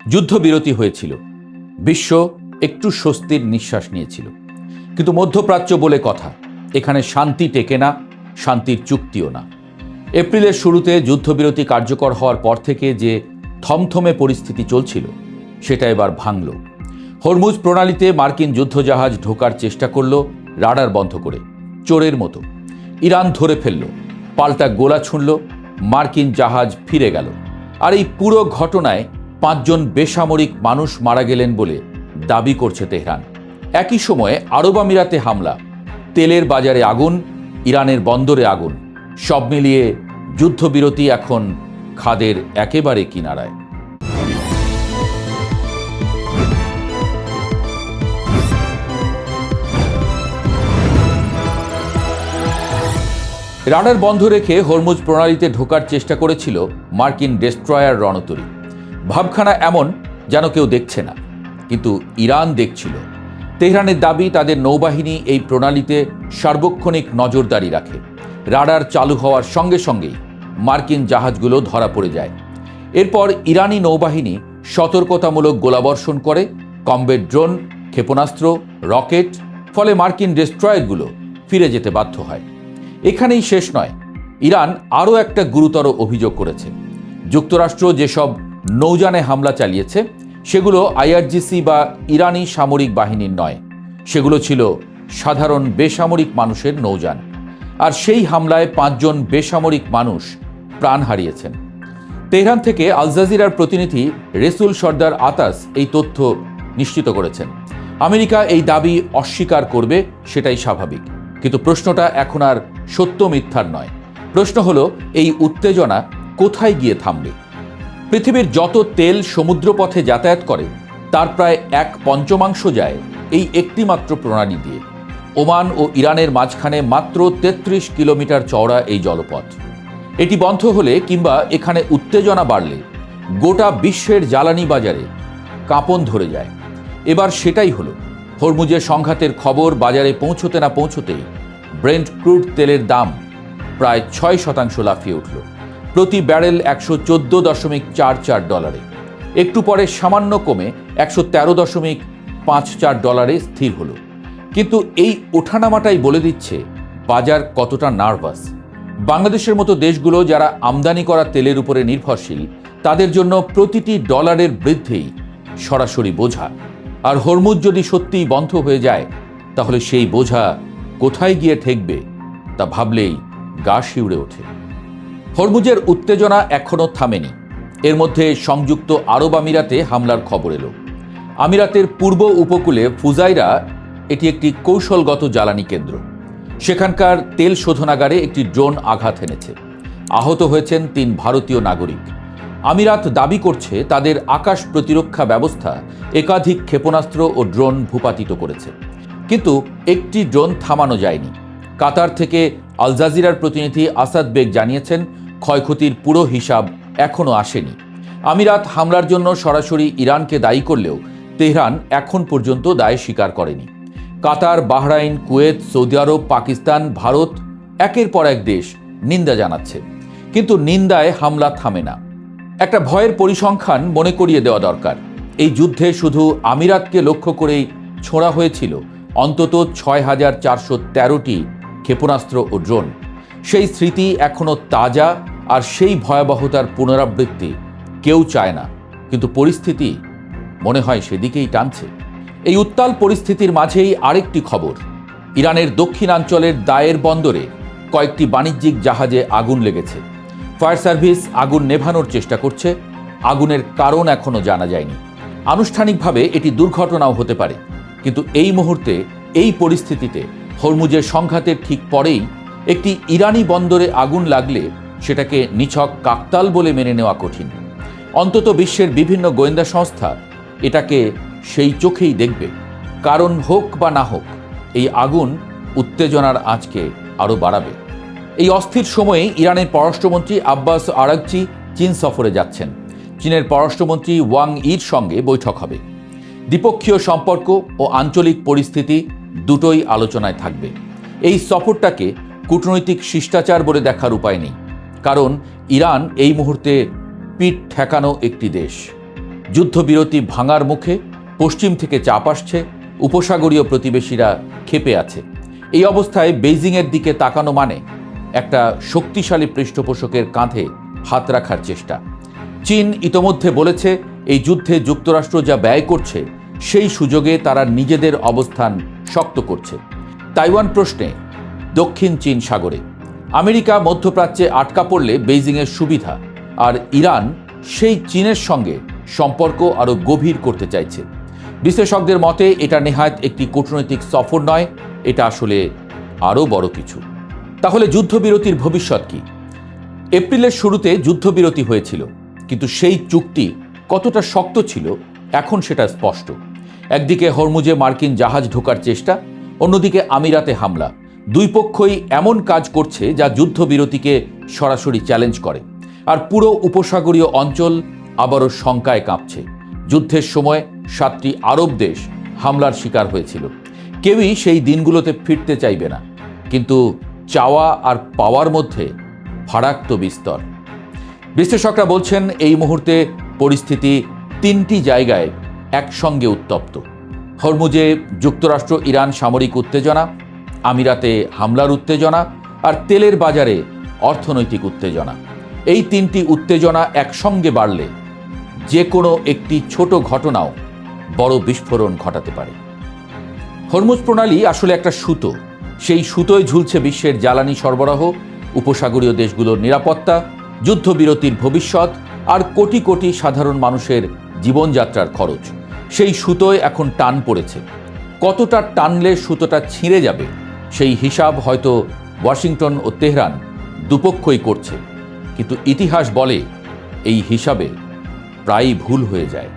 যুদ্ধবিরতি হয়েছিল, বিশ্ব একটু স্বস্তির নিঃশ্বাস নিয়েছিল। কিন্তু মধ্যপ্রাচ্য বলে কথা, এখানে শান্তি টেকে না, শান্তির চুক্তিও না। এপ্রিলের শুরুতে যুদ্ধবিরতি কার্যকর হওয়ার পর থেকে যে থমথমে পরিস্থিতি চলছিল, সেটা এবার ভাঙল। হরমুজ প্রণালীতে মার্কিন যুদ্ধজাহাজ ঢোকার চেষ্টা করল রাডার বন্ধ করে, চোরের মতো। ইরান ধরে ফেলল, পাল্টা গোলা ছুঁড়ল, মার্কিন জাহাজ ফিরে গেল। আর এই পুরো ঘটনায় 5 জন বেসামরিক মানুষ মারা গেলেন বলে দাবি করছে তেহরান। একই সময়ে আরব আমিরাতে হামলা, তেলের বাজারে আগুন, ইরানের বন্দরে আগুন, সব মিলিয়ে যুদ্ধবিরতি এখন খাদের একেবারে কিনারায়। রাডার বন্ধ রেখে হরমুজ প্রণালীতে ঢোকার চেষ্টা করেছিল মার্কিন ডেস্ট্রয়ার রণতরী। ভাবখানা এমন যেন কেউ দেখছে না, কিন্তু ইরান দেখছিল। তেহরানের দাবি, তাদের নৌবাহিনী এই প্রণালীতে সার্বক্ষণিক নজরদারি রাখে। রাডার চালু হওয়ার সঙ্গে সঙ্গেই মার্কিন জাহাজগুলো ধরা পড়ে যায়। এরপর ইরানি নৌবাহিনী সতর্কতামূলক গোলাবর্ষণ করে, কমব্যাট ড্রোন, ক্ষেপণাস্ত্র, রকেট, ফলে মার্কিন ডেস্ট্রয়ারগুলো ফিরে যেতে বাধ্য হয়। এখানেই শেষ নয়, ইরান আরও একটা গুরুতর অভিযোগ করেছে। যুক্তরাষ্ট্র যেসব নৌযানে হামলা চালিয়েছে, সেগুলো আইআরজিসি বা ইরানি সামরিক বাহিনীর নয়, সেগুলো ছিল সাধারণ বেসামরিক মানুষের নৌযান। আর সেই হামলায় 5 জন বেসামরিক মানুষ প্রাণ হারিয়েছেন। তেহরান থেকে আল জাজিরার প্রতিনিধি রেসুল সর্দার আতাস এই তথ্য নিশ্চিত করেছেন। আমেরিকা এই দাবি অস্বীকার করবে, সেটাই স্বাভাবিক। কিন্তু প্রশ্নটা এখন আর সত্য মিথ্যার নয়, প্রশ্ন হলো এই উত্তেজনা কোথায় গিয়ে থামবে। পৃথিবীর যত তেল সমুদ্রপথে যাতায়াত করে, তার প্রায় 1/5 যায় এই একটিমাত্র প্রণালী দিয়ে। ওমান ও ইরানের মাঝখানে মাত্র 33 কিলোমিটার চওড়া এই জলপথ। এটি বন্ধ হলে কিংবা এখানে উত্তেজনা বাড়লে গোটা বিশ্বের জ্বালানি বাজারে কাঁপন ধরে যায়। এবার সেটাই হলো। হরমুজের সংঘাতের খবর বাজারে পৌঁছতে না পৌঁছতেই ব্রেন্ট ক্রুড তেলের দাম প্রায় 6% লাফিয়ে উঠল, প্রতি ব্যারেল $114.44। একটু পরে সামান্য কমে $113.54 স্থির হলো। কিন্তু এই ওঠানামাটাই বলে দিচ্ছে বাজার কতটা নার্ভাস। বাংলাদেশের মতো দেশগুলো যারা আমদানি করা তেলের উপরে নির্ভরশীল, তাদের জন্য প্রতিটি ডলারের বৃদ্ধিই সরাসরি বোঝা। আর হরমুজ যদি সত্যিই বন্ধ হয়ে যায়, তাহলে সেই বোঝা কোথায় গিয়ে ঠেকবে তা ভাবলেই গা শিউরে ওঠে। হরমুজের উত্তেজনা এখনও থামেনি। এর মধ্যে সংযুক্ত আরব আমিরাতে হামলার খবর এলো। আমিরাতের পূর্ব উপকূলে ফুজাইরা, এটি একটি কৌশলগত জ্বালানি কেন্দ্র। সেখানকার তেল শোধনাগারে একটি ড্রোন আঘাত এনেছে, আহত হয়েছেন 3 ভারতীয় নাগরিক। আমিরাত দাবি করছে তাদের আকাশ প্রতিরক্ষা ব্যবস্থা একাধিক ক্ষেপণাস্ত্র ও ড্রোন ভূপাতিত করেছে, কিন্তু একটি ড্রোন থামানো যায়নি। কাতার থেকে আল জাজিরার প্রতিনিধি আসাদ বেগ জানিয়েছেন, ক্ষয়ক্ষতির পুরো হিসাব এখনও আসেনি। আমিরাত হামলার জন্য সরাসরি ইরানকে দায়ী করলেও তেহরান এখন পর্যন্ত দায় স্বীকার করেনি। কাতার, বাহরাইন, কুয়েত, সৌদি আরব, পাকিস্তান, ভারত একের পর এক দেশ নিন্দা জানাচ্ছে, কিন্তু নিন্দায় হামলা থামে না। একটা ভয়ের পরিসংখ্যান মনে করিয়ে দেওয়া দরকার। এই যুদ্ধে শুধু আমিরাতকে লক্ষ্য করেই ছোঁড়া হয়েছিল অন্তত 6,413টি ক্ষেপণাস্ত্র ও ড্রোন। সেই স্মৃতি এখনও তাজা, আর সেই ভয়াবহতার পুনরাবৃত্তি কেউ চায় না, কিন্তু পরিস্থিতি মনে হয় সেদিকেই টানছে। এই উত্তাল পরিস্থিতির মাঝেই আরেকটি খবর, ইরানের দক্ষিণাঞ্চলের দায়ের বন্দরে কয়েকটি বাণিজ্যিক জাহাজে আগুন লেগেছে। ফায়ার সার্ভিস আগুন নেভানোর চেষ্টা করছে। আগুনের কারণ এখনও জানা যায়নি। আনুষ্ঠানিকভাবে এটি দুর্ঘটনাও হতে পারে, কিন্তু এই মুহূর্তে, এই পরিস্থিতিতে, হরমুজের সংঘাতের ঠিক পরেই একটি ইরানি বন্দরে আগুন লাগলে সেটাকে নিছক কাকতাল বলে মেনে নেওয়া কঠিন। অন্তত বিশ্বের বিভিন্ন গোয়েন্দা সংস্থা এটাকে সেই চোখেই দেখবে। কারণ হোক বা না হোক, এই আগুন উত্তেজনার আঁচকে আরও বাড়াবে। এই অস্থির সময়ে ইরানের পররাষ্ট্রমন্ত্রী আব্বাস আরাগচি চীন সফরে যাচ্ছেন। চীনের পররাষ্ট্রমন্ত্রী ওয়াং ইর সঙ্গে বৈঠক হবে। দ্বিপক্ষীয় সম্পর্ক ও আঞ্চলিক পরিস্থিতি দুটোই আলোচনায় থাকবে। এই সফরটাকে কূটনৈতিক শিষ্টাচার বলে দেখার উপায় নেই, কারণ ইরান এই মুহূর্তে পিঠ ঠেকানো একটি দেশ। যুদ্ধবিরতি ভাঙার মুখে পশ্চিম থেকে চাপ আসছে, উপসাগরীয় প্রতিবেশীরা ক্ষেপে আছে। এই অবস্থায় বেইজিংয়ের দিকে তাকানো মানে একটা শক্তিশালী পৃষ্ঠপোষকের কাঁধে হাত রাখার চেষ্টা। চীন ইতোমধ্যে বলেছে এই যুদ্ধে যুক্তরাষ্ট্র যা ব্যয় করছে সেই সুযোগে তারা নিজেদের অবস্থান শক্ত করছে। তাইওয়ান প্রশ্নে দক্ষিণ চীন সাগরে আমেরিকা মধ্যপ্রাচ্যে আটকা পড়লে বেইজিংয়ের সুবিধা, আর ইরান সেই চীনের সঙ্গে সম্পর্ক আরও গভীর করতে চাইছে। বিশ্লেষকদের মতে এটা নেহাত একটি কূটনৈতিক সফর নয়, এটা আসলে আরও বড় কিছু। তাহলে যুদ্ধবিরতির ভবিষ্যৎ কি? এপ্রিলের শুরুতে যুদ্ধবিরতি হয়েছিল, কিন্তু সেই চুক্তি কতটা শক্ত ছিল এখন সেটা স্পষ্ট। একদিকে হরমুজে মার্কিন জাহাজ ঢোকার চেষ্টা, অন্যদিকে আমিরাতে হামলা। দুই পক্ষই এমন কাজ করছে যা যুদ্ধবিরতিকে সরাসরি চ্যালেঞ্জ করে, আর পুরো উপসাগরীয় অঞ্চল আবারও শঙ্কায় কাঁপছে। যুদ্ধের সময় 7টি আরব দেশ হামলার শিকার হয়েছিল। কেউই সেই দিনগুলোতে ফিরতে চাইবে না, কিন্তু চাওয়া আর পাওয়ার মধ্যে ফারাক তো বিস্তর। বিশ্লেষকরা বলছেন এই মুহূর্তে পরিস্থিতি 3টি জায়গায় একসঙ্গে উত্তপ্ত। হরমুজে যুক্তরাষ্ট্র ইরান সামরিক উত্তেজনা, আমিরাতে হামলার উত্তেজনা, আর তেলের বাজারে অর্থনৈতিক উত্তেজনা। এই 3টি উত্তেজনা একসঙ্গে বাড়লে যে কোনো একটি ছোট ঘটনাও বড় বিস্ফোরণ ঘটাতে পারে। হরমুজ প্রণালী আসলে একটা সুতো। সেই সুতোয় ঝুলছে বিশ্বের জ্বালানি সরবরাহ, উপসাগরীয় দেশগুলোর নিরাপত্তা, যুদ্ধবিরতির ভবিষ্যৎ, আর কোটি কোটি সাধারণ মানুষের জীবনযাত্রার খরচ। সেই সুতোয় এখন টান পড়েছে। কতটা টানলে সুতোটা ছিঁড়ে যাবে সেই হিসাব হয়তো ওয়াশিংটন ও তেহরান দুপক্ষই করছে, কিন্তু ইতিহাস বলে এই হিসাবে প্রায়ই ভুল হয়ে যায়।